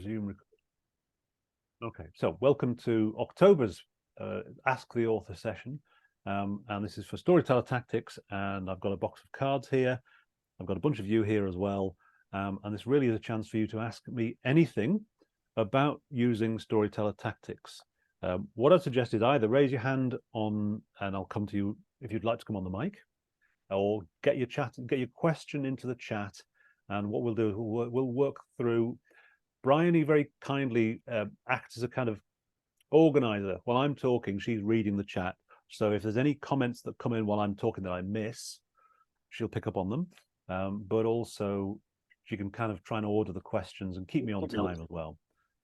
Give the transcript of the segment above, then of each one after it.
Resume. Okay, so welcome to October's Ask the Author session. And this is for Storyteller Tactics. And I've got a box of cards here. I've got a bunch of you here as well. And this really is a chance for you to ask me anything about using Storyteller Tactics. What I'd suggest is either raise your hand on, and I'll come to you if you'd like to come on the mic, or get your question into the chat. And what we'll do is we'll work through. Bryony very kindly acts as a kind of organizer. While I'm talking, she's reading the chat. So if there's any comments that come in while I'm talking that I miss, she'll pick up on them. But also, she can kind of try and order the questions and keep me on time as well,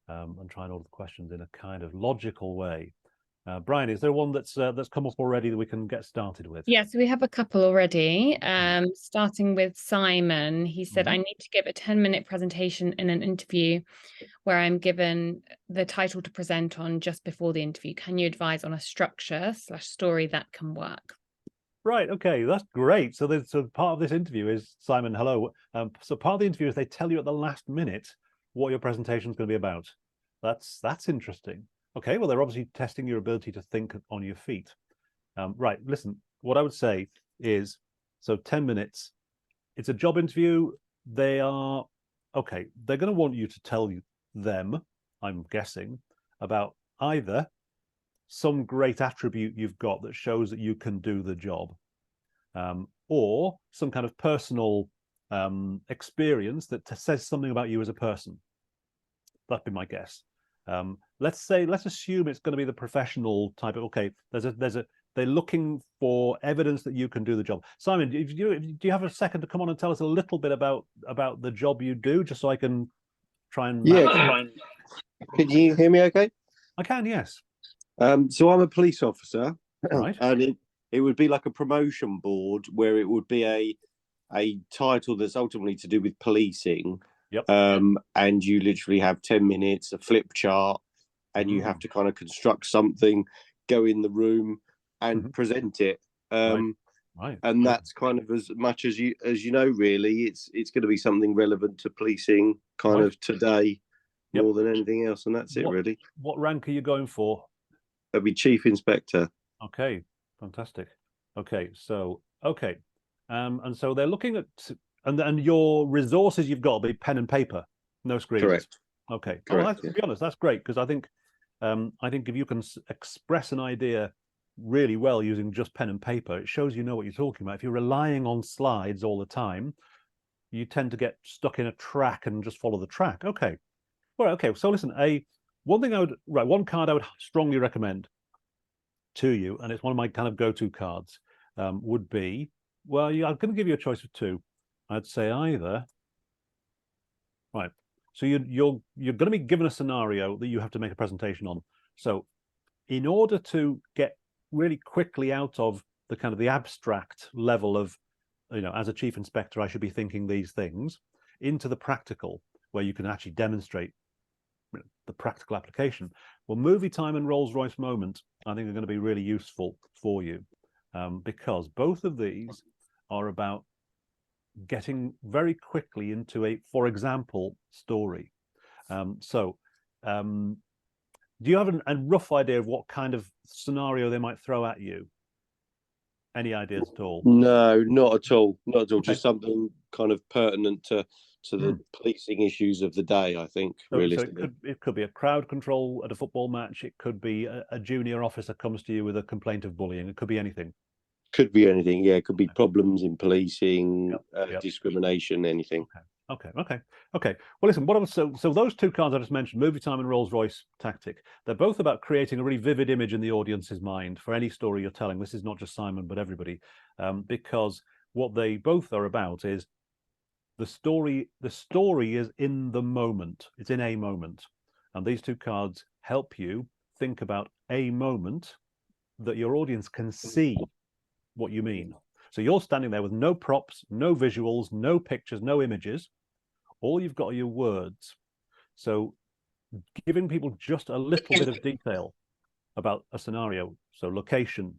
and try and order the questions in a kind of logical way. Brian, is there one that's come up already that we can get started with? Yes, we have a couple already. Starting with Simon, he said, I need to give a 10-minute presentation in an interview where I'm given the title to present on just before the interview. Can you advise on a structure/story that can work? Right. Okay, that's great. So part of this interview is, Simon, hello. So part of the interview is they tell you at the last minute what your presentation is going to be about. That's interesting. Okay, well, they're obviously testing your ability to think on your feet. Right, listen, what I would say is, so 10 minutes, it's a job interview. They're going to want you to tell them, I'm guessing, about either some great attribute you've got that shows that you can do the job, or some kind of personal experience that says something about you as a person. That'd be my guess. Let's assume it's going to be the professional type of, okay, they're looking for evidence that you can do the job. Simon, do you have a second to come on and tell us a little bit about the job you do, just so I can try and... Yeah, can you hear me okay? I can, yes. So I'm a police officer, right, and it would be like a promotion board where it would be a title that's ultimately to do with policing. Yep. And you literally have 10 minutes, a flip chart, and you have to kind of construct something, go in the room and present it. Right. And that's kind of as much as you know, really. It's going to be something relevant to policing kind of today more than anything else, and that's it really. What rank are you going for? That'd be Chief Inspector. Okay, fantastic. Okay, so and so they're looking at, and your resources you've got will be pen and paper, no screens. Correct. Okay. Correct, To be honest, that's great, because I think if you can express an idea really well using just pen and paper, it shows you know what you're talking about. If you're relying on slides all the time, you tend to get stuck in a track and just follow the track. Okay. Well, okay. So listen, one card I would strongly recommend to you, and it's one of my kind of go-to cards, would be, well, I'm going to give you a choice of two. I'd say either, right. So you're going to be given a scenario that you have to make a presentation on. So in order to get really quickly out of the kind of the abstract level of, as a chief inspector, I should be thinking these things, into the practical, where you can actually demonstrate the practical application. Well, movie time and Rolls-Royce moment, I think, are going to be really useful for you, because both of these are about getting very quickly into a, for example, story. Do you have a rough idea of what kind of scenario they might throw at you? Any ideas at all? No, not at all. Not at all. Okay. Just something kind of pertinent to the policing issues of the day, I think, realistically. So it could be a crowd control at a football match. It could be a junior officer comes to you with a complaint of bullying. It could be anything. Could be anything, yeah. It could be problems in policing, discrimination, anything. Okay. Well, listen, so those two cards I just mentioned, movie time and Rolls-Royce tactic, they're both about creating a really vivid image in the audience's mind for any story you're telling. This is not just Simon, but everybody, because what they both are about is the story is in the moment. It's in a moment. And these two cards help you think about a moment that your audience can see what you mean. So you're standing there with no props, no visuals, no pictures, no images. All you've got are your words. So giving people just a little bit of detail about a scenario. So location,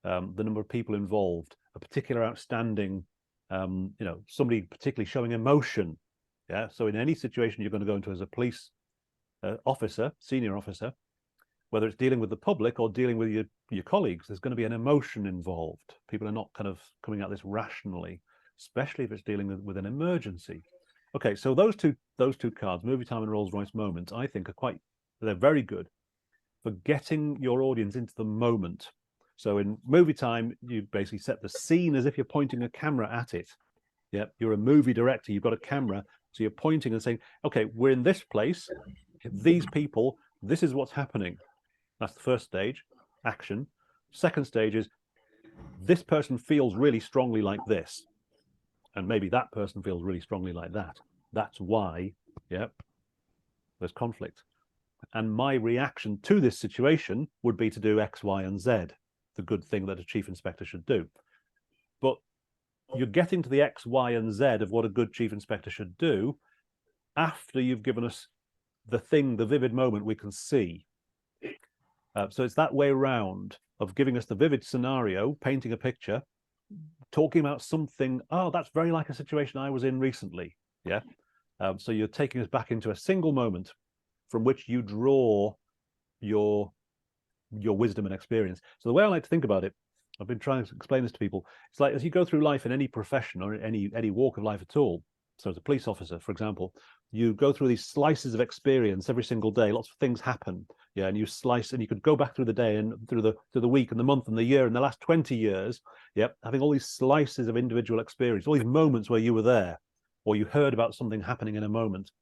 the number of people involved, a particular outstanding, somebody particularly showing emotion. Yeah. So in any situation you're going to go into as a police officer, senior officer, whether it's dealing with the public or dealing with your colleagues, there's going to be an emotion involved. People are not kind of coming at this rationally, especially if it's dealing with an emergency. Okay, so those two cards, movie time and Rolls Royce moments, I think they're very good for getting your audience into the moment. So in movie time, you basically set the scene as if you're pointing a camera at it. Yeah, you're a movie director, you've got a camera, so you're pointing and saying, okay, we're in this place, these people, this is what's happening. That's the first stage, action. Second stage is this person feels really strongly like this, and maybe that person feels really strongly like that. That's why, yeah, there's conflict. And my reaction to this situation would be to do X, Y, and Z, the good thing that a chief inspector should do. But you're getting to the X, Y, and Z of what a good chief inspector should do after you've given us the thing, the vivid moment we can see. So it's that way around of giving us the vivid scenario, painting a picture, talking about something, oh, that's very like a situation I was in recently. Yeah. So you're taking us back into a single moment from which you draw your wisdom and experience. So the way I like to think about it, I've been trying to explain this to people. It's like as you go through life in any profession or any walk of life at all. So as a police officer, for example, you go through these slices of experience every single day. Lots of things happen, yeah, and you slice, and you could go back through the day and through the week and the month and the year and the last 20 years, yep, having all these slices of individual experience, all these moments where you were there, or you heard about something happening in a moment.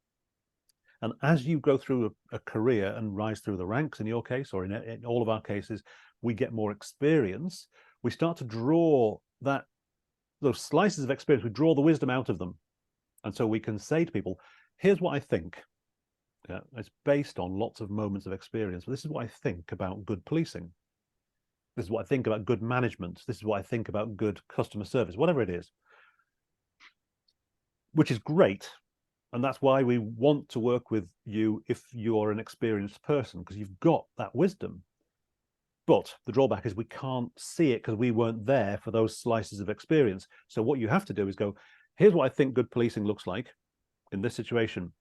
And as you go through a career and rise through the ranks, in your case, or in all of our cases, we get more experience. We start to draw those slices of experience. We draw the wisdom out of them. And so we can say to people, here's what I think. Yeah, it's based on lots of moments of experience. But this is what I think about good policing. This is what I think about good management. This is what I think about good customer service, whatever it is, which is great. And that's why we want to work with you if you're an experienced person, because you've got that wisdom. But the drawback is we can't see it because we weren't there for those slices of experience. So what you have to do is go, here's what I think good policing looks like in this situation.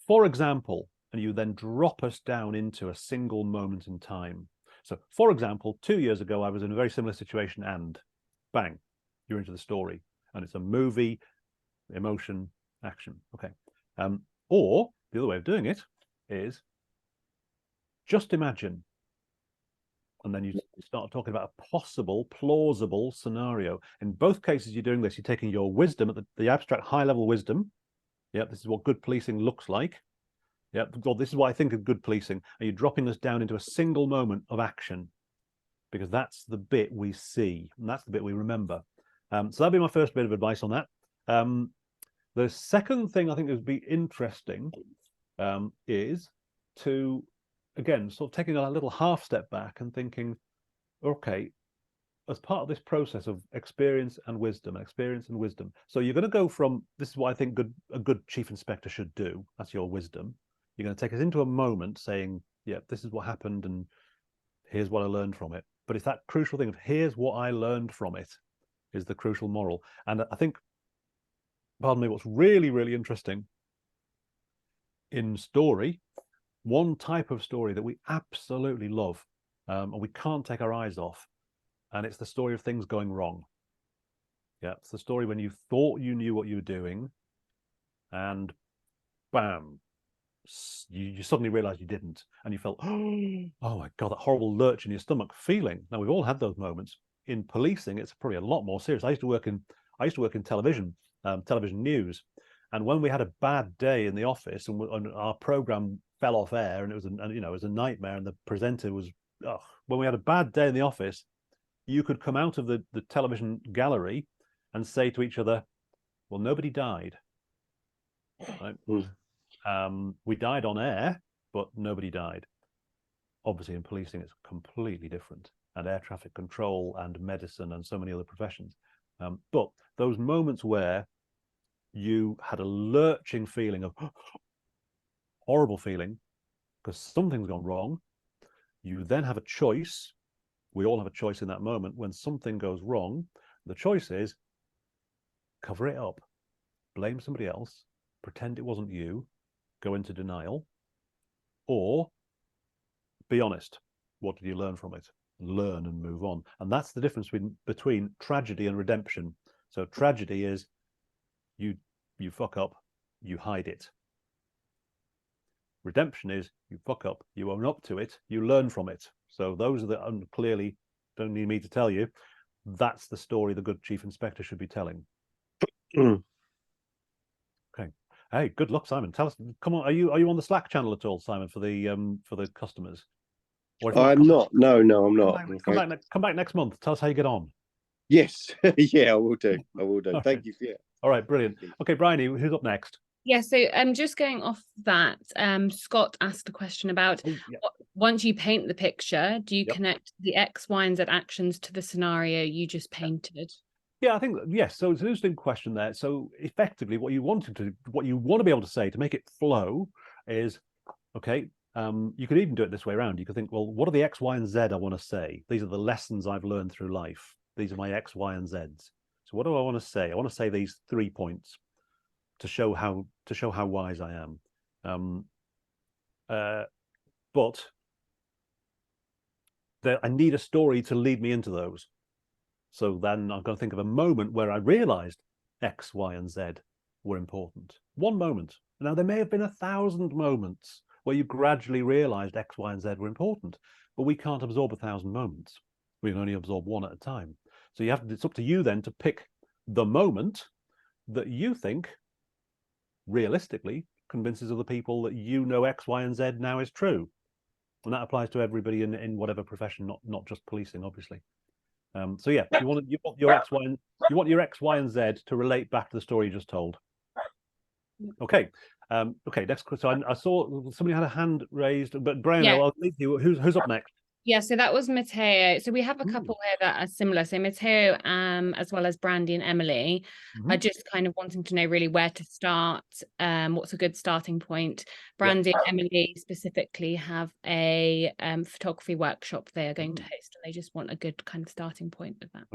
For example, and you then drop us down into a single moment in time. So, for example, 2 years ago, I was in a very similar situation and bang, you're into the story. And it's a movie, emotion, action. Okay. Or the other way of doing it is just imagine. And then you start talking about a possible, plausible scenario. In both cases, you're doing this. You're taking your wisdom at the abstract high-level wisdom. Yeah, this is what good policing looks like. Yeah, well, this is what I think of good policing. And you're dropping us down into a single moment of action, because that's the bit we see, and that's the bit we remember. So that'd be my first bit of advice on that. The second thing I think would be interesting is to, again, sort of taking a little half step back and thinking, okay, as part of this process of experience and wisdom. So you're going to go from, this is what I think a good chief inspector should do. That's your wisdom. You're going to take us into a moment saying, yeah, this is what happened and here's what I learned from it. But it's that crucial thing of here's what I learned from it is the crucial moral. And I think, pardon me, what's really, really interesting in story, one type of story that we absolutely love and we can't take our eyes off, and it's the story of things going wrong. Yeah, it's the story when you thought you knew what you were doing and bam, you suddenly realized you didn't, and you felt, oh my God, that horrible lurch in your stomach feeling. Now, we've all had those moments. In policing, it's probably a lot more serious. I used to work in television, television news, and when we had a bad day in the office and our program fell off air and it was a nightmare, and the presenter was, when we had a bad day in the office, you could come out of the television gallery and say to each other, well, nobody died. Right? We died on air, but nobody died. Obviously, in policing, it's completely different, and air traffic control and medicine and so many other professions. But those moments where you had a lurching feeling of horrible feeling because something's gone wrong, you then have a choice. We all have a choice in that moment when something goes wrong. The choice is cover it up, blame somebody else, pretend it wasn't you, go into denial, or be honest. What did you learn from it? Learn and move on. And that's the difference between tragedy and redemption. So tragedy is you fuck up, you hide it. Redemption is you fuck up, you own up to it, you learn from it. So those are the clearly, don't need me to tell you, that's the story the good chief inspector should be telling. Okay. Hey, good luck, Simon. Tell us. Come on, are you on the Slack channel at all, Simon, for the customers? Or if not, I'm not. No, I'm not. Come back next month. Tell us how you get on. Yes. Yeah, I will do. I will do. Okay. Thank you. Yeah. All right, brilliant. Okay, Bryony, who's up next? Yeah, so just going off that, Scott asked a question about once you paint the picture, do you connect the X, Y, and Z actions to the scenario you just painted? Yeah, I think yes. So it's an interesting question there. So effectively, what you want to be able to say to make it flow is, okay, you could even do it this way around. You could think, well, what are the X, Y, and Z I want to say? These are the lessons I've learned through life. These are my X, Y, and Zs. So what do I want to say? I want to say these 3 points to show how wise I am. But I need a story to lead me into those. So then I'm going to think of a moment where I realized X, Y, and Z were important. One moment. Now, there may have been 1,000 moments where you gradually realized X, Y, and Z were important, but we can't absorb 1,000 moments. We can only absorb one at a time. So it's up to you then to pick the moment that you think realistically convinces other people that you know X, Y, and Z now is true. And that applies to everybody in whatever profession, not just policing, obviously. So yeah, you want your X, Y, and Z to relate back to the story you just told. Okay. Okay. Next. So I saw somebody had a hand raised, but Brian, I'll leave you. Who's up next? Yeah, so that was Matteo. So we have a couple here that are similar. So Matteo, as well as Brandy and Emily, are just kind of wanting to know really where to start. What's a good starting point? Brandy and Emily specifically have a photography workshop they are going to host, and they just want a good kind of starting point with that.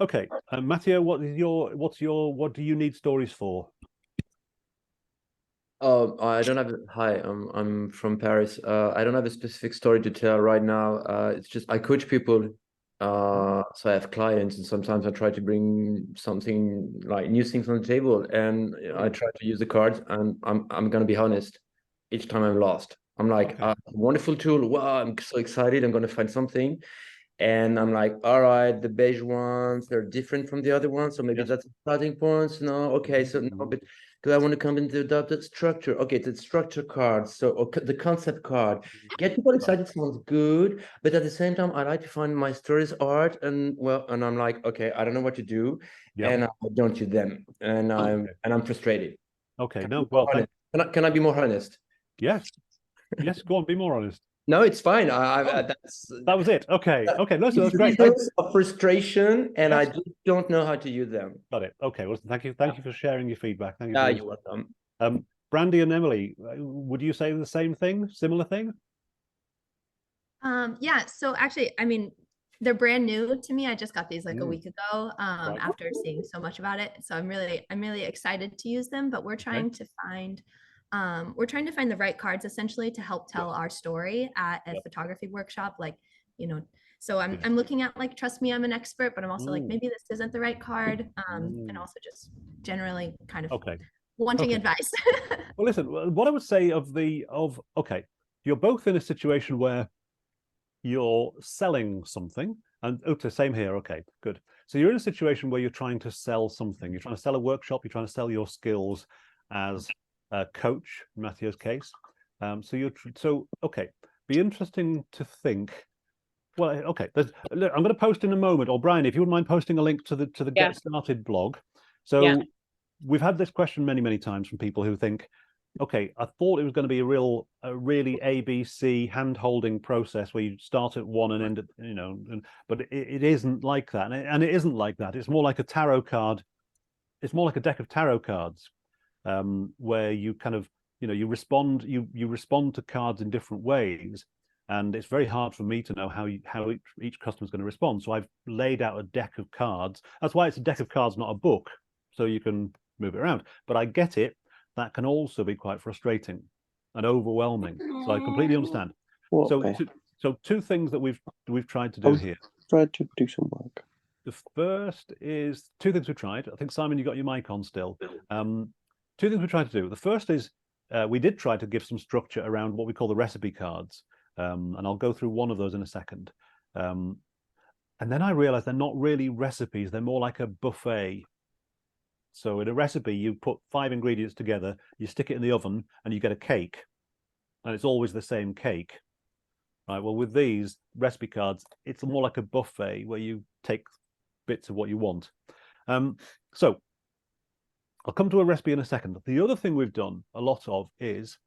Okay. Matteo, what do you need stories for? I don't have. Hi, I'm from Paris. I don't have a specific story to tell right now. It's just I coach people, so I have clients, and sometimes I try to bring something like new things on the table, and I try to use the cards. And I'm gonna be honest, each time I'm lost. I'm like, wonderful tool. Wow, I'm so excited. I'm gonna find something, and I'm like, all right, the beige ones, they're different from the other ones, so maybe that's a starting point. No, okay, so no, but do I want to come into the structure? Okay, the structure card, so the concept card. Get people excited sounds good, but at the same time, I like to find my stories art, and I'm like, okay, I don't know what to do, and I don't do them, and I'm frustrated. Okay, Can I be more honest? Yes, go on, be more honest. No, it's fine. That was it. Okay. Listen, that's great. Of frustration, and I just don't know how to use them. Got it. Okay. Well, thank you for sharing your feedback. Thank you. You're welcome. Brandy and Emily, would you say the same thing, similar thing? Yeah. So actually, I mean, they're brand new to me. I just got these like a week ago. After seeing so much about it, so I'm really excited to use them. But we're trying to find. We're trying to find the right cards essentially to help tell our story at a photography workshop. Like, so I'm looking at like, trust me, I'm an expert, but I'm also like, maybe this isn't the right card. And also just generally kind of wanting advice. Well, listen, what I would say you're both in a situation where you're selling something, and same here. Okay, good. So you're in a situation where you're trying to sell something. You're trying to sell a workshop. You're trying to sell your skills as coach, in Matthew's case. Be interesting to think. Well, okay. I'm going to post in a moment, or Brian, if you wouldn't mind posting a link to the Get Started blog. So we've had this question many times from people who think, okay, I thought it was going to be a really ABC hand-holding process where you start at one and end at, but it isn't like that, and it isn't like that. It's more like a tarot card. It's more like a deck of tarot cards. Where you kind of, you respond to cards in different ways, and it's very hard for me to know how each customer is going to respond. So I've laid out a deck of cards. That's why it's a deck of cards, not a book, so you can move it around. But I get it. That can also be quite frustrating. and overwhelming. So I completely understand. What, So Beth? so two things that we've tried to do here. Tried to do some work. The first is two things we've tried. I think, Simon, you got your mic on still. Two things we tried to do. The first is we did try to give some structure around what we call the recipe cards. And I'll go through one of those in a second. And then I realized they're not really recipes. They're more like a buffet. So in a recipe, you put 5 ingredients together, you stick it in the oven, and you get a cake. And it's always the same cake. Right. Well, with these recipe cards, it's more like a buffet where you take bits of what you want. So I'll come to a recipe in a second. The other thing we've done a lot of is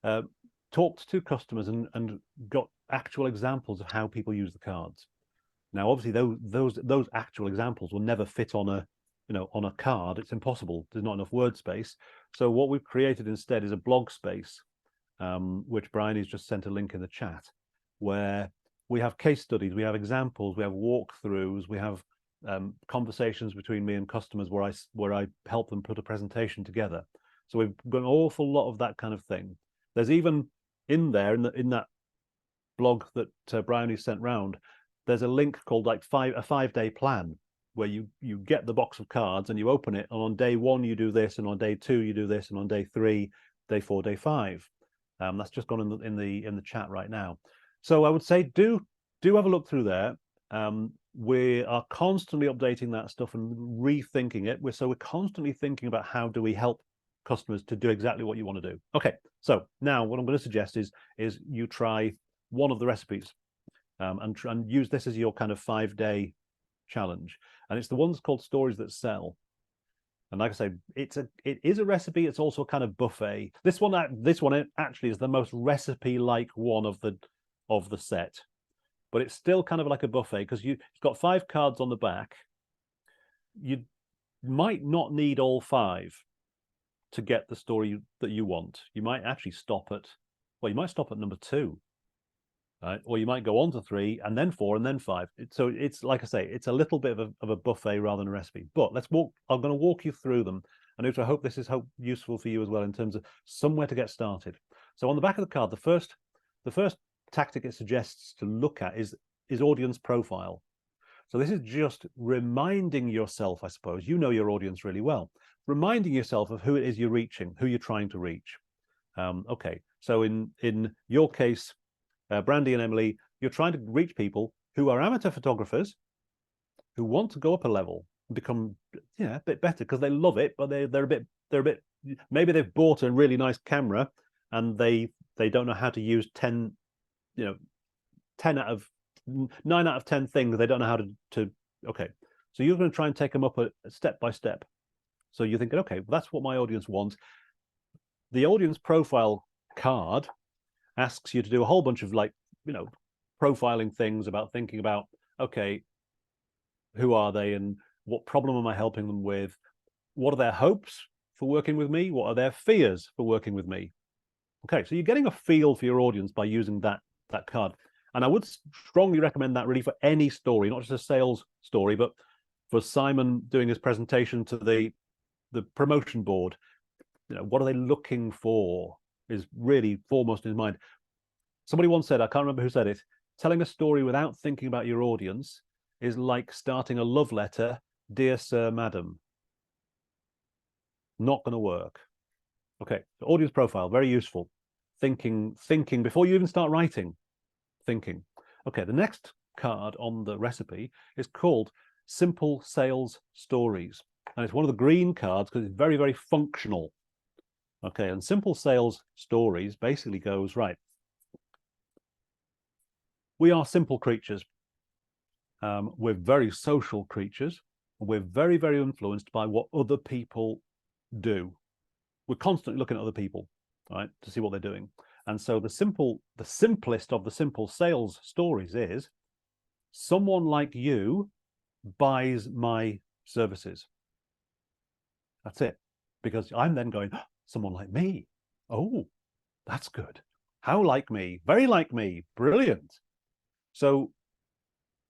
talked to customers and got actual examples of how people use the cards. Now, obviously, those actual examples will never fit on a card. It's impossible. There's not enough word space. So what we've created instead is a blog space, which Brian has just sent a link in the chat, where we have case studies, we have examples, we have walkthroughs, we have conversations between me and customers where I help them put a presentation together. So we've got an awful lot of that kind of thing. There's even in there in that blog that Brian has sent round, there's a link called like a 5-day plan, where you get the box of cards and you open it, and on day 1 you do this, and on day 2 you do this, and on day 3, day 4, day 5. That's just gone in the chat right now. So I would say do have a look through there. We are constantly updating that stuff and rethinking it. We're constantly thinking about how do we help customers to do exactly what you want to do. Okay, so now what I'm going to suggest is you try one of the recipes and use this as your kind of 5-day challenge. And it's the ones called Stories That Sell. And like I say, it is a recipe. It's also a kind of buffet. This one actually is the most recipe-like one of the set, but it's still kind of like a buffet because it's got 5 cards on the back. You might not need all 5 to get the story that you want. You might actually stop at number 2, right? Or you might go on to 3 and then 4 and then 5. So it's like I say, it's a little bit of a buffet rather than a recipe. But I'm going to walk you through them, and I hope this is useful for you as well in terms of somewhere to get started. So on the back of the card, the first tactic it suggests to look at is audience profile. So this is just reminding yourself, I suppose, you know your audience really well, reminding yourself of who it is you're reaching, who you're trying to reach. Okay, so in your case, Brandy and Emily, you're trying to reach people who are amateur photographers who want to go up a level and become a bit better because they love it, but they're a bit maybe they've bought a really nice camera and they don't know how to use 9 out of 10 things. They don't know how to okay. So you're going to try and take them up a step by step. So you're thinking, okay, well, that's what my audience wants. The audience profile card asks you to do a whole bunch of profiling things about thinking about, okay, who are they and what problem am I helping them with? What are their hopes for working with me? What are their fears for working with me? Okay, so you're getting a feel for your audience by using that card. And I would strongly recommend that really for any story, not just a sales story, but for Simon doing his presentation to the promotion board. What are they looking for is really foremost in his mind. Somebody once said, I can't remember who said it, telling a story without thinking about your audience is like starting a love letter, dear sir, madam. Not going to work. Okay, so audience profile, very useful. Thinking before you even start writing. Thinking. Okay, the next card on the recipe is called Simple Sales Stories. And it's one of the green cards because it's very, very functional. Okay, and Simple Sales Stories basically goes, right, we are simple creatures. We're very social creatures. We're very, very influenced by what other people do. We're constantly looking at other people, right, to see what they're doing. And so the simplest of the simple sales stories is someone like you buys my services. That's it. Because I'm then going, oh, someone like me. Oh, that's good. How like me? Very like me. Brilliant. So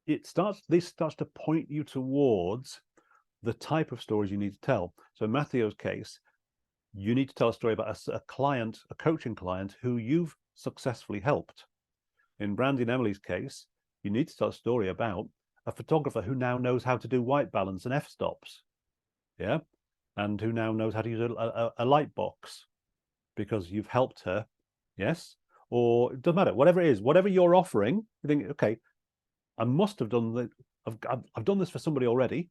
this starts to point you towards the type of stories you need to tell. So in Mattheo's case, you need to tell a story about a client, a coaching client who you've successfully helped. In Brandy and Emily's case, you need to tell a story about a photographer who now knows how to do white balance and f-stops, yeah, and who now knows how to use a light box because you've helped her, yes, or it doesn't matter, whatever it is, whatever you're offering, you think, okay, I must have done that. I've done this for somebody already,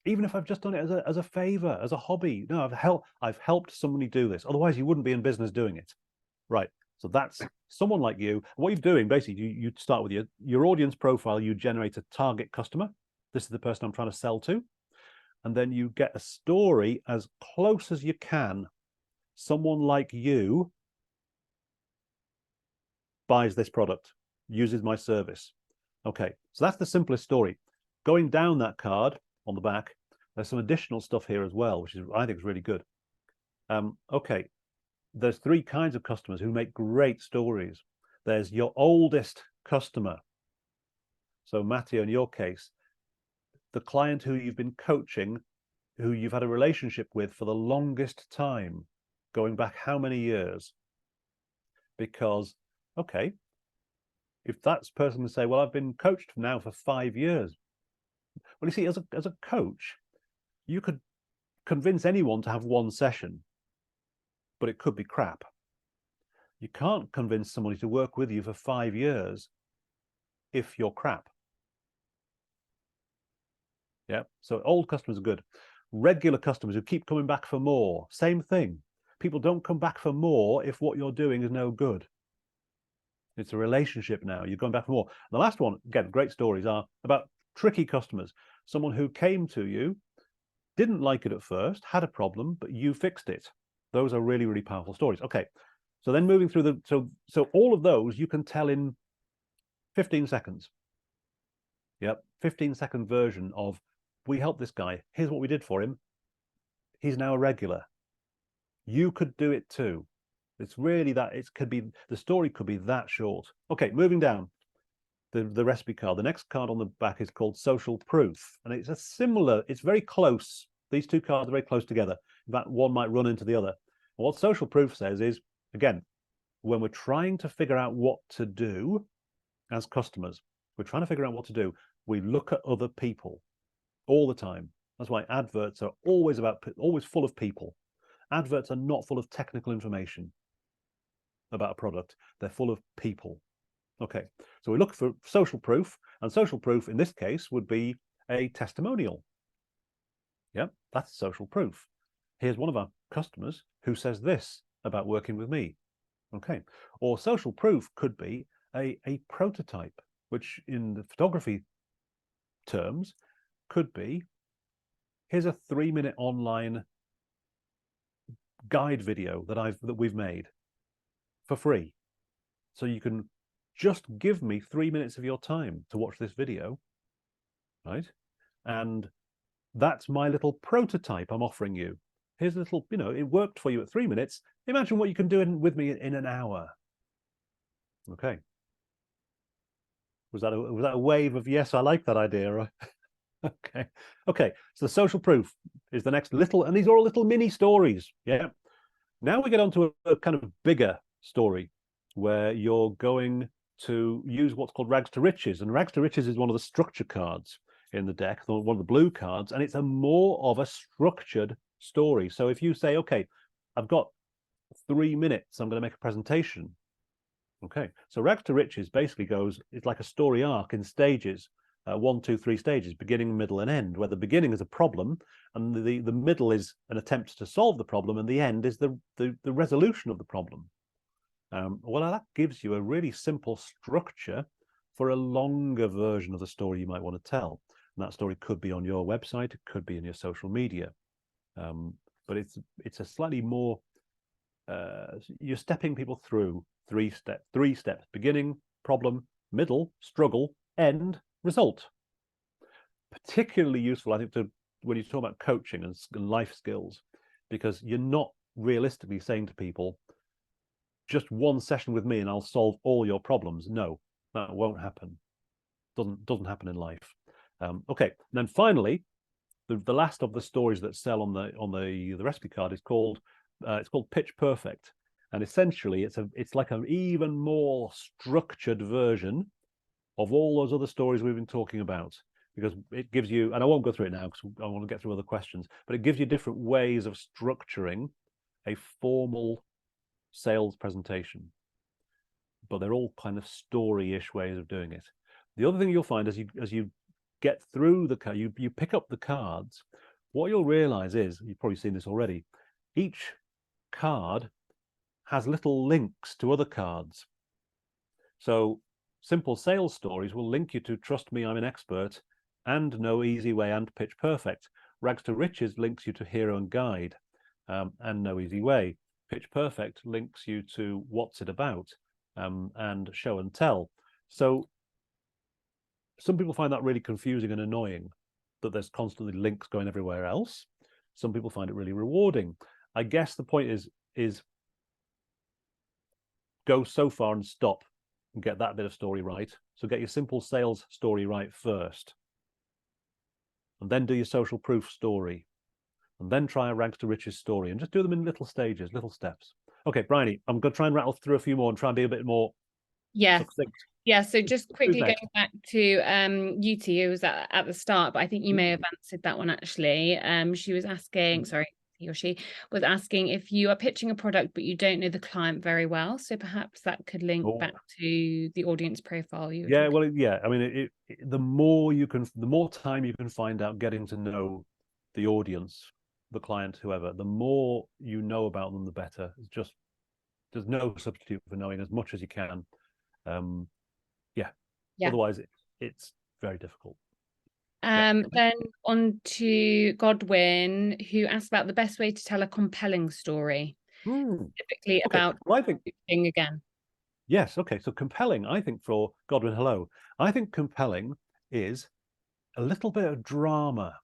even if I've just done it as a favor, as a hobby. No, I've helped somebody do this. Otherwise, you wouldn't be in business doing it, right? So that's someone like you. What you're doing, basically, you start with your audience profile. You generate a target customer. This is the person I'm trying to sell to, and then you get a story as close as you can. Someone like you buys this product, uses my service. Okay, so that's the simplest story. Going down that card on the back, there's some additional stuff here as well, which I think is really good. Okay, there's 3 kinds of customers who make great stories. There's your oldest customer. So Matteo, in your case, the client who you've been coaching, who you've had a relationship with for the longest time, going back how many years? Because, okay, if that's person to say, well, I've been coached now for 5 years. Well, you see, as a coach, you could convince anyone to have 1 session, but it could be crap. You can't convince somebody to work with you for 5 years if you're crap. Yeah, so old customers are good. Regular customers who keep coming back for more, same thing. People don't come back for more if what you're doing is no good. It's a relationship now. You're going back for more. The last one, again, great stories, are about tricky customers. Someone who came to you, didn't like it at first, had a problem, but you fixed it. Those are really, really powerful stories. Okay, so then moving through the, so all of those you can tell in 15 seconds. Yep, 15-second version of, we helped this guy, here's what we did for him, he's now a regular. You could do it too. It's really that, it could be, the story could be that short. Okay, moving down the recipe card. The next card on the back is called Social Proof, and it's a similar, it's very close. These 2 cards are very close together. In fact, one might run into the other. And what Social Proof says is, again, when we're trying to figure out what to do as customers, we're trying to figure out what to do, we look at other people all the time. That's why adverts are always full of people. Adverts are not full of technical information about a product. They're full of people. Okay, so we look for social proof, and social proof in this case would be a testimonial. Yep, that's social proof. Here's one of our customers who says this about working with me. Okay, or social proof could be a prototype, which in the photography terms could be, here's a 3-minute online guide video that we've made for free. So you can just give me 3 minutes of your time to watch this video, right? And that's my little prototype I'm offering you. Here's a little, it worked for you at 3 minutes. Imagine what you can do with me in an hour. Okay. Was that a wave of yes, I like that idea, right? Okay, so the social proof is the next little, and these are all little mini stories. Yeah. Now we get on to a kind of bigger story where you're going to use what's called Rags to Riches, and Rags to Riches is one of the structure cards in the deck, one of the blue cards, and it's a more of a structured story. So if you say, okay, I've got 3 minutes, I'm going to make a presentation. Okay, so Rags to Riches basically it's like a story arc in stages, 1, 2, 3 stages, beginning, middle, and end, where the beginning is a problem, and the middle is an attempt to solve the problem, and the end is the resolution of the problem. Well, that gives you a really simple structure for a longer version of the story you might want to tell. And that story could be on your website, it could be in your social media, but it's a slightly more, you're stepping people through 3 steps: beginning, problem, middle, struggle, end, result. Particularly useful, I think, when you talk about coaching and life skills, because you're not realistically saying to people, just 1 session with me and I'll solve all your problems. No, that won't happen. Doesn't happen in life. Okay, and then finally, the last of the stories that sell on the recipe card is called it's called Pitch Perfect, and essentially it's like an even more structured version of all those other stories we've been talking about, because it gives you, and I won't go through it now because I want to get through other questions, but it gives you different ways of structuring a formal sales presentation, but they're all kind of story-ish ways of doing it. The other thing you'll find as you get through the card, you pick up the cards, what you'll realize is, you've probably seen this already, each card has little links to other cards. So simple sales stories will link you to Trust Me, I'm an Expert, and No Easy Way, and Pitch Perfect. Rags to Riches links you to Hero and Guide, and No Easy Way. Pitch Perfect links you to What's It About, and Show and Tell. So some people find that really confusing and annoying, that there's constantly links going everywhere else. Some people find it really rewarding. I guess the point is go so far and stop and get that bit of story right. So get your simple sales story right first, and then do your social proof story, and then try a Rags to Riches story, and just do them in little stages, little steps. Okay, Bryony, I'm going to try and rattle through a few more and try and be a bit more succinct. Yeah, so just quickly next? going back to Yuti, who was at the start, but I think you may have answered that one actually. She was asking, sorry, he or she was asking if you are pitching a product but you don't know the client very well. So perhaps that could link back to the audience profile you were talking. Well, yeah. I mean, the more time you can find out getting to know the audience, the client, whoever, the more you know about them, the better. It's just, there's no substitute for knowing as much as you can. Otherwise it's very difficult. Then on to Godwin, who asked about the best way to tell a compelling story, specifically about thing again. Yes, okay. So compelling, I think, for Godwin, hello. I think compelling is a little bit of drama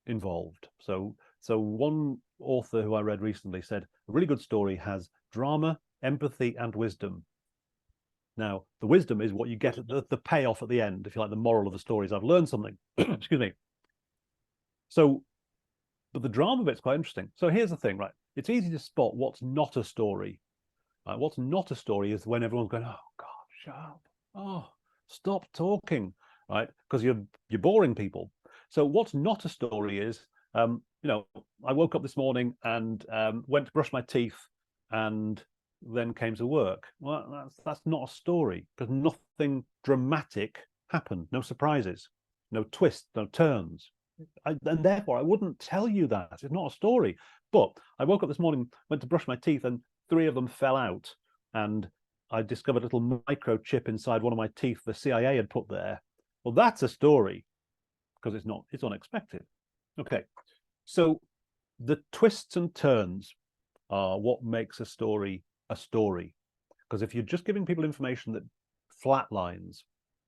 involved. So one author who I read recently said a really good story has drama, empathy, and wisdom. Now, the wisdom is what you get at the payoff at the end, if you like, the moral of the story is I've learned something. Excuse me. So, but the drama bit's quite interesting. So here's the thing, right? It's easy to spot what's not a story. Right? What's not a story is when everyone's going, oh God, shut up. Oh, stop talking, right? Because you're boring people. So what's not a story is, you know, I woke up this morning and went to brush my teeth and then came to work. Well, that's not a story, because nothing dramatic happened, no surprises, no twists, no turns, and therefore I wouldn't tell you that. It's not a story. But I woke up this morning, went to brush my teeth, and 3 of them fell out, and I discovered a little microchip inside one of my teeth the CIA had put there. Well, that's a story, because it's unexpected. Okay, so the twists and turns are what makes a story a story. Because if you're just giving people information that flatlines,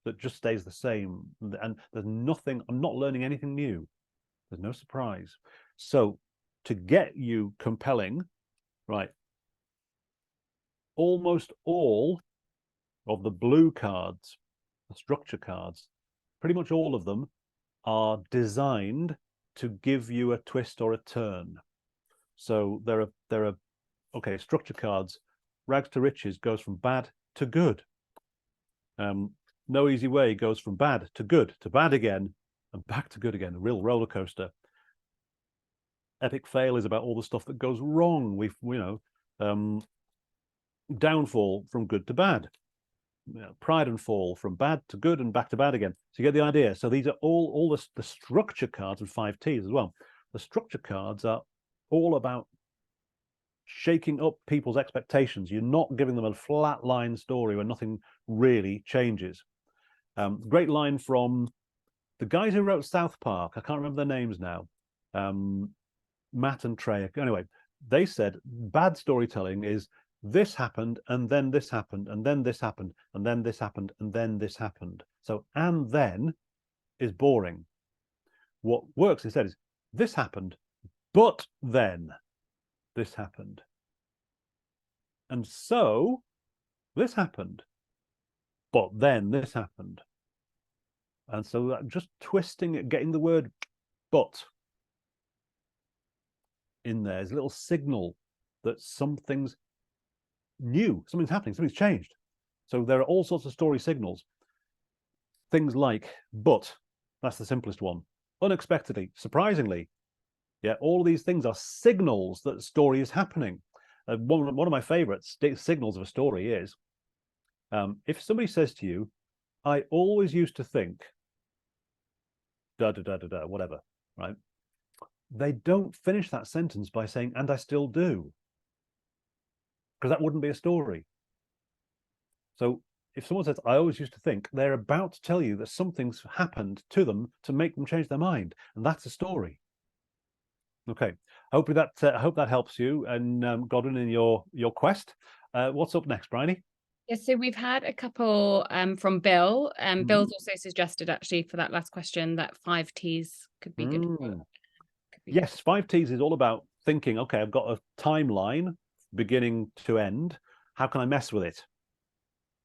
that just stays the same, and there's nothing, I'm not learning anything new, there's no surprise. So to get you compelling, right, almost all of the blue cards, the structure cards, pretty much all of them are designed to give you a twist or a turn. So there are okay, structure cards. Rags to Riches goes from bad to good. No Easy Way goes from bad to bad again, and back to good again. A real roller coaster. Epic Fail is about all the stuff that goes wrong. Downfall from good to bad. Pride and Fall from bad to good and back to bad again. So you get the idea. So these are all the structure cards, and 5 Ts as well. The structure cards are all about shaking up people's expectations. You're not giving them a flat line story where nothing really changes. Great line from the guys who wrote South Park. I can't remember their names now. Matt and Trey. Anyway, they said bad storytelling is this happened, and then this happened, and then this happened, and then this happened, and then this happened. So and then is boring. What works instead is this happened, but then this happened. And so this happened, but then this happened. And so just twisting it, getting the word but in there is a little signal that something's new, something's happening, something's changed. So there are all sorts of story signals. Things like, but, that's the simplest one. Unexpectedly, surprisingly, yeah, all of these things are signals that a story is happening. One of my favorite signals of a story is, if somebody says to you, I always used to think, da da da da da, whatever, right? They don't finish that sentence by saying, and I still do, because that wouldn't be a story. So if someone says, I always used to think, they're about to tell you that something's happened to them to make them change their mind, and that's a story. Okay, hopefully that I hope that helps you, and Godwin, in your quest. What's up next, Bryony? Yes, so we've had a couple from Bill. Bill's also suggested, actually, for that last question, that 5 T's could be good. Yes, 5 T's is all about thinking, okay, I've got a timeline beginning to end. How can I mess with it?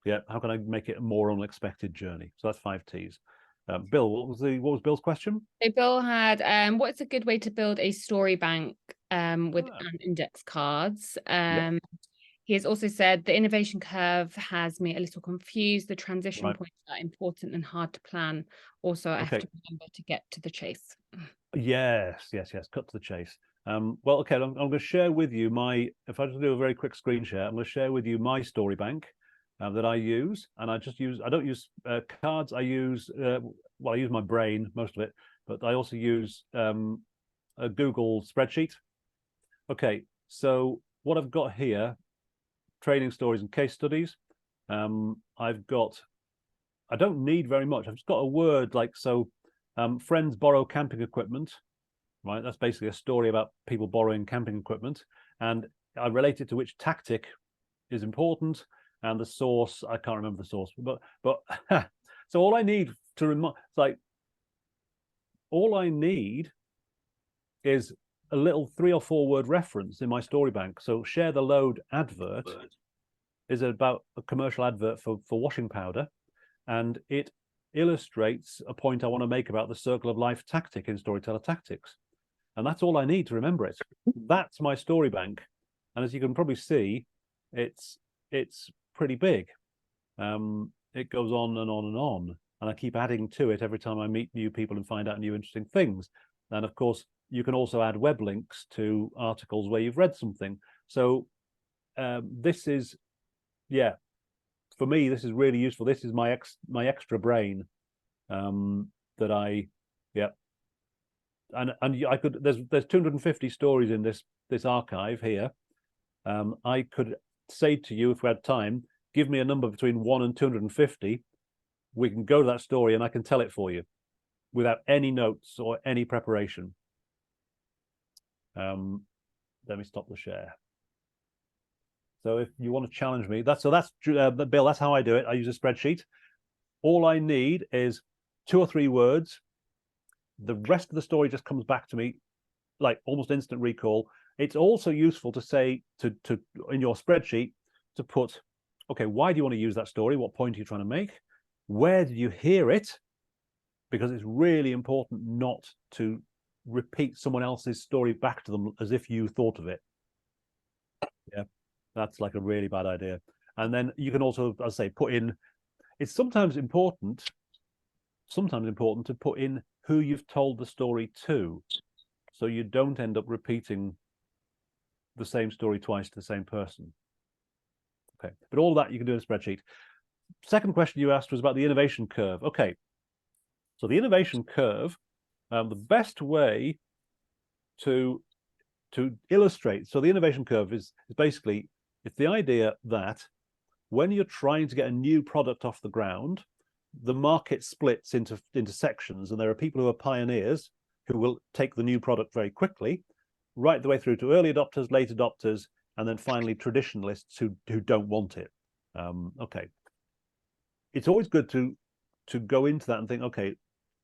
Yeah, how can I make it a more unexpected journey? So that's 5 T's. Bill, what was Bill's question? So Bill had, what's a good way to build a story bank with index cards? He has also said the innovation curve has me a little confused. The transition points are important and hard to plan. Also, I have to remember to get to the chase. Yes. Cut to the chase. Well, okay, I'm going to share with you if I just do a very quick screen share, I'm going to share with you my story bank that I use. And I don't use cards. I use my brain, most of it, but I also use a Google spreadsheet. Okay, so what I've got here, training stories and case studies. I don't need very much. I've just got a word like, so friends borrow camping equipment, right? That's basically a story about people borrowing camping equipment. And I relate it to which tactic is important, and the source, I can't remember the source, but so all I need to remind, all I need is a little 3 or 4 word reference in my story bank. So share the load advert is about a commercial advert for washing powder, and it illustrates a point I want to make about the circle of life tactic in Storyteller Tactics. And that's all I need to remember it. That's my story bank. And as you can probably see, it's pretty big. It goes on and on and on. And I keep adding to it every time I meet new people and find out new interesting things. And of course, you can also add web links to articles where you've read something. So this is, yeah, for me, this is really useful. This is my extra brain that I, yeah. And I could, there's 250 stories in this archive here. I could say to you, if we had time, give me a number between 1 and 250. We can go to that story and I can tell it for you without any notes or any preparation. Let me stop the share. So if you want to challenge me, that's Bill, that's how I do it. I use a spreadsheet. All I need is 2 or 3 words. The rest of the story just comes back to me like almost instant recall. It's also useful to say to in your spreadsheet to put, okay, why do you want to use that story? What point are you trying to make? Where did you hear it? Because it's really important not to repeat someone else's story back to them as if you thought of it. Yeah, that's like a really bad idea. And then you can also, as I say, put in, it's sometimes important to put in who you've told the story to, so you don't end up repeating the same story twice to the same person. Okay, but all that you can do in a spreadsheet. Second question you asked was about the innovation curve. Okay, so the innovation curve, the best way to illustrate, so the innovation curve is basically, it's the idea that when you're trying to get a new product off the ground, the market splits into sections, and there are people who are pioneers who will take the new product very quickly, right the way through to early adopters, late adopters, and then finally traditionalists who don't want it. Okay, it's always good to go into that and think, okay,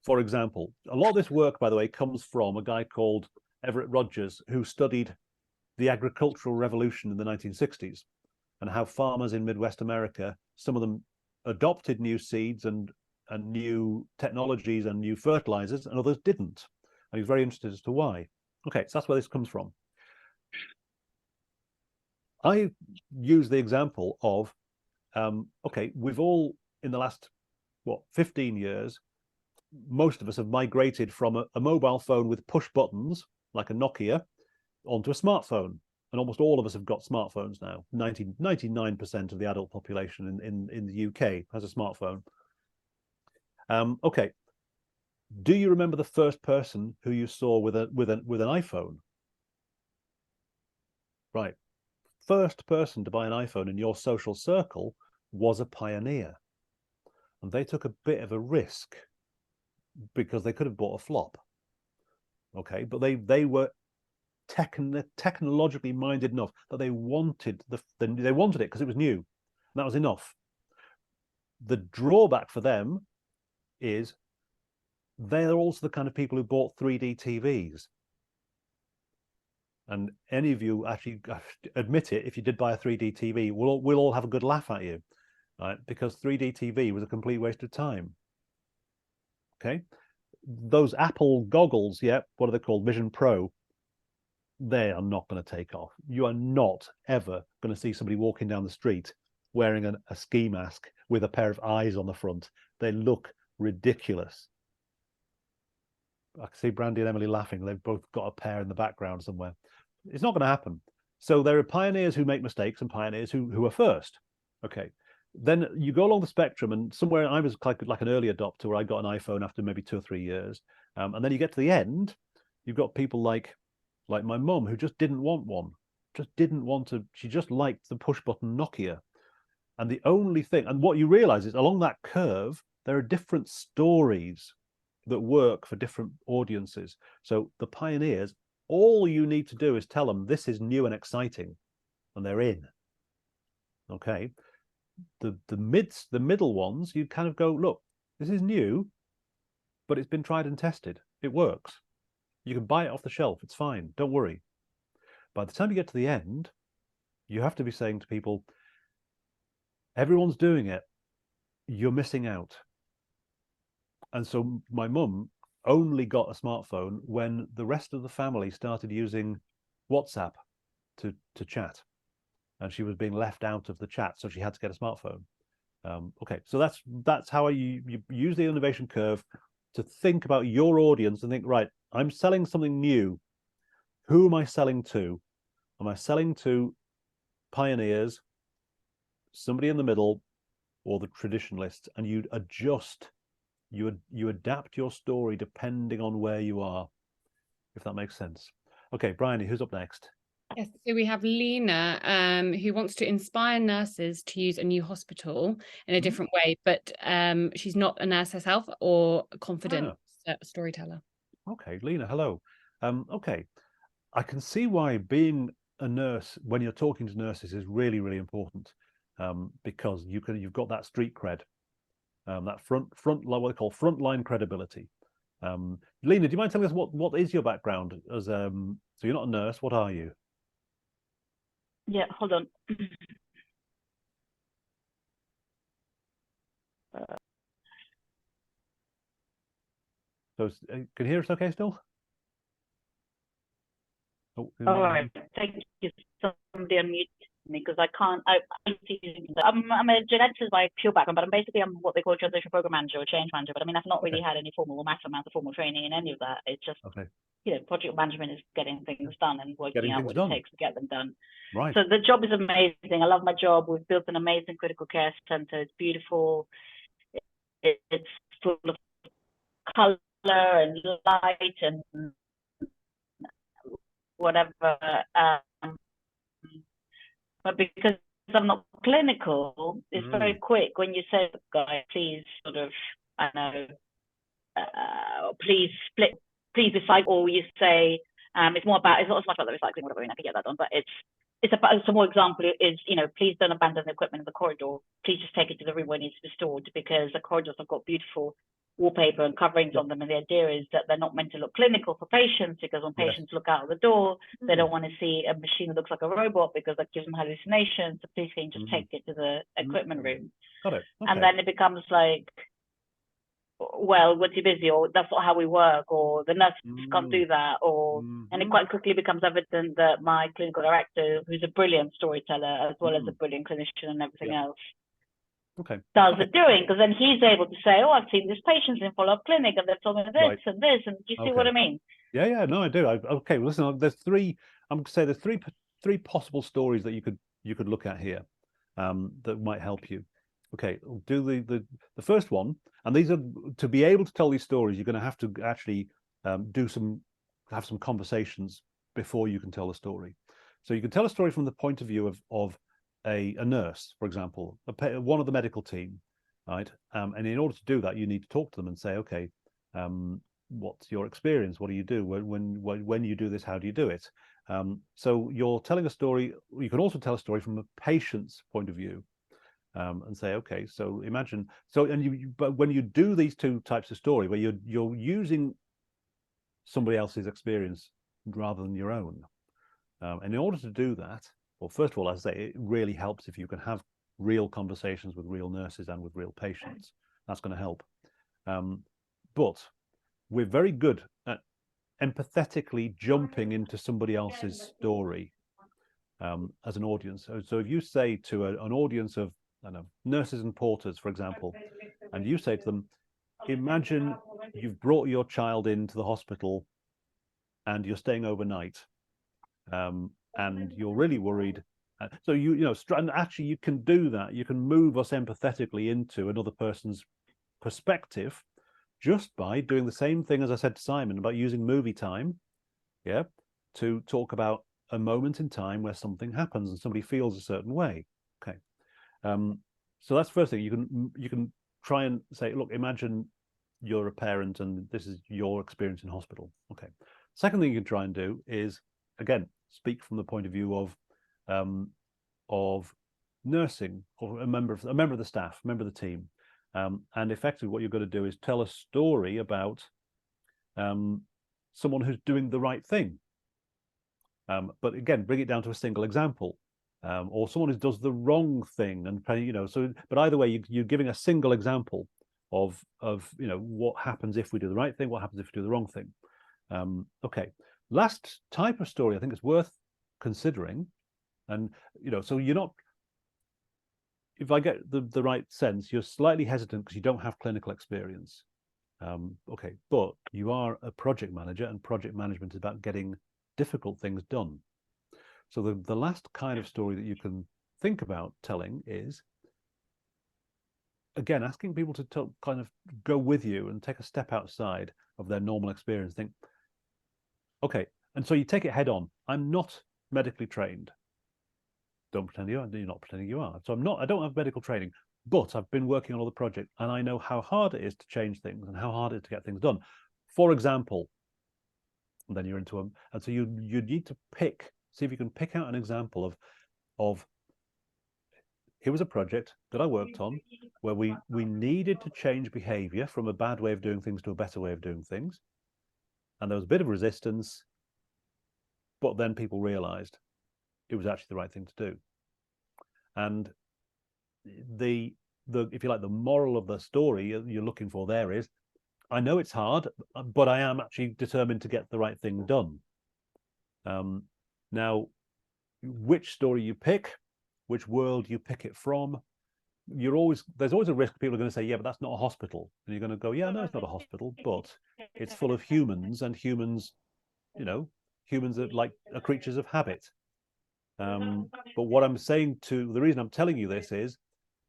for example, a lot of this work, by the way, comes from a guy called Everett Rogers, who studied the agricultural revolution in the 1960s and how farmers in Midwest America, some of them adopted new seeds and new technologies and new fertilizers, and others didn't. And he's very interested as to why. Okay, so that's where this comes from. I use the example of, okay, we've all, in the last, 15 years, most of us have migrated from a mobile phone with push buttons, like a Nokia, onto a smartphone. And almost all of us have got smartphones now. 99% of the adult population in the UK has a smartphone. Okay. Do you remember the first person who you saw with an iPhone? Right. First person to buy an iPhone in your social circle was a pioneer. And they took a bit of a risk because they could have bought a flop. Okay, but they were technologically minded enough that they wanted they wanted it because it was new. And that was enough. The drawback for them is they're also the kind of people who bought 3D TVs. And any of you actually admit it, if you did buy a 3D TV, we'll all have a good laugh at you, right? Because 3D TV was a complete waste of time. Okay, those Apple goggles, yeah, what are they called? Vision Pro. They are not going to take off. You are not ever going to see somebody walking down the street wearing a ski mask with a pair of eyes on the front. They look ridiculous. I can see Brandy and Emily laughing. They've both got a pair in the background somewhere. It's not going to happen. So there are pioneers who make mistakes and pioneers who are first. Okay. Then you go along the spectrum, and somewhere I was like an early adopter where I got an iPhone after maybe 2 or 3 years. And then you get to the end, you've got people like my mum who just didn't want one, just didn't want to. She just liked the push button Nokia. And the only thing, and what you realize is along that curve, there are different stories that work for different audiences. So the pioneers, all you need to do is tell them this is new and exciting, and they're in. Okay. The middle ones, you kind of go, look, this is new, but it's been tried and tested. It works. You can buy it off the shelf. It's fine. Don't worry. By the time you get to the end, you have to be saying to people, everyone's doing it. You're missing out. And so my mum only got a smartphone when the rest of the family started using WhatsApp to chat. And she was being left out of the chat, so she had to get a smartphone. Okay, so that's how you use the innovation curve to think about your audience and think, right, I'm selling something new. Who am I selling to? Am I selling to pioneers, somebody in the middle, or the traditionalists? And you adjust, you adapt your story depending on where you are, if that makes sense. Okay, Bryony, who's up next? Yes, so we have Lena, who wants to inspire nurses to use a new hospital in a different way, but she's not a nurse herself or a confident storyteller. Okay, Lena, hello. Okay, I can see why being a nurse when you're talking to nurses is really, really important, because you've got that street cred, that front what they call frontline credibility. Lena, do you mind telling us what is your background as so you're not a nurse? What are you? Yeah, hold on. So can you hear us okay still? Oh, all right, thank you. Somebody unmute me because I can't. I'm a geneticist by pure background, but I'm what they call a transition program manager or change manager. But I mean, I've not really had any formal or massive amount of formal training in any of that. It's just project management is getting things done and working out what it takes to get them done. Right. So the job is amazing. I love my job. We've built an amazing critical care center. It's beautiful. It's full of color and light and whatever. But because I'm not clinical, it's very quick when you say, guy, please sort of, I know, please recycle, or you say, it's not as much about the recycling, whatever, and I can get that done, but it's about some more example is, please don't abandon the equipment in the corridor. Please just take it to the room where it needs to be stored, because the corridors have got beautiful wallpaper and coverings on them, and the idea is that they're not meant to look clinical for patients, because when patients look out of the door, they don't want to see a machine that looks like a robot because that gives them hallucinations. So please can you just take it to the equipment room. Got it. Okay. And then it becomes like, well, we're too busy, or that's not how we work, or the nurse can't do that, or and it quite quickly becomes evident that my clinical director, who's a brilliant storyteller as well as a brilliant clinician and everything else, does the doing, because then he's able to say, oh, I've seen this patient in follow-up clinic and they've told me this and this, and do you see what I mean? Yeah, no, I do. Okay, well, listen, there's three. I'm going to say there's three possible stories that you could look at here, that might help you. Okay, we'll do the first one, and these are, to be able to tell these stories, you're going to have to actually have some conversations before you can tell the story. So you can tell a story from the point of view of a nurse, for example, one of the medical team, right? And in order to do that, you need to talk to them and say, okay, what's your experience? What do you do when you do this? How do you do it? So you're telling a story. You can also tell a story from a patient's point of view, and say, okay, so imagine. But when you do these two types of story, where you're using somebody else's experience rather than your own, and in order to do that, well, first of all, as I say, it really helps if you can have real conversations with real nurses and with real patients. That's going to help. But we're very good at empathetically jumping into somebody else's story as an audience. So if you say to an audience of, I don't know, nurses and porters, for example, and you say to them, imagine you've brought your child into the hospital and you're staying overnight, and you're really worried. So and actually you can do that. You can move us empathetically into another person's perspective just by doing the same thing as I said to Simon about using movie time, to talk about a moment in time where something happens and somebody feels a certain way. Okay, so that's the first thing. You can try and say, look, imagine you're a parent and this is your experience in hospital. Okay. Second thing you can try and do is, again, speak from the point of view of nursing, or a member of the staff, member of the team. And effectively what you're going to do is tell a story about someone who's doing the right thing. But again, bring it down to a single example, or someone who does the wrong thing. And, but either way, you're giving a single example of what happens if we do the right thing, what happens if we do the wrong thing. Okay, last type of story I think is worth considering. And, so you're not, if I get the right sense, you're slightly hesitant because you don't have clinical experience. Okay, but you are a project manager, and project management is about getting difficult things done. So the last kind of story that you can think about telling is, again, asking people to kind of go with you and take a step outside of their normal experience. Think, okay, and so you take it head on. I'm not medically trained. Don't pretend you are. You're not pretending you are. So I don't have medical training, but I've been working on all the project, and I know how hard it is to change things and how hard it is to get things done. For example, and then you're into them, and so you need to see if you can pick out an example of here was a project that I worked on where we needed to change behavior from a bad way of doing things to a better way of doing things, and there was a bit of resistance, but then people realized it was actually the right thing to do. And the if you like, the moral of the story you're looking for there is, I know it's hard, but I am actually determined to get the right thing done. Now, which story you pick, which world you pick it from, there's always a risk people are going to say, yeah, but that's not a hospital. And you're going to go, yeah, no, it's not a hospital, but it's full of humans, and humans are creatures of habit. But what I'm saying the reason I'm telling you this is,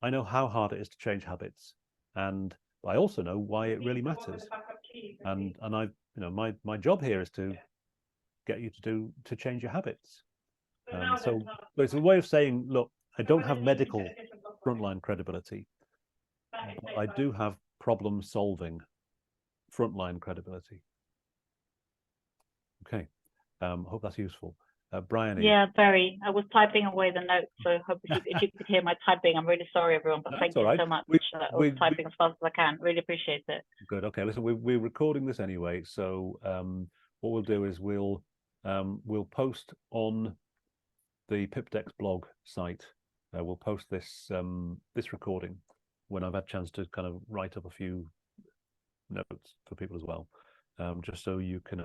I know how hard it is to change habits, and I also know why it really matters. And my job here is to get you to change your habits. So it's a way of saying, look, I don't have medical frontline credibility, but I do have problem solving frontline credibility. Okay, hope that's useful. Brian. Yeah, very. I was typing away the notes, so I hope if you could hear my typing. I'm really sorry, everyone, but thank you so much. I was typing as fast as I can. Really appreciate it. Good. Okay, listen, we're recording this anyway, so what we'll do is we'll post on the Pipdex blog site. We'll post this recording when I've had a chance to kind of write up a few notes for people as well, just so you can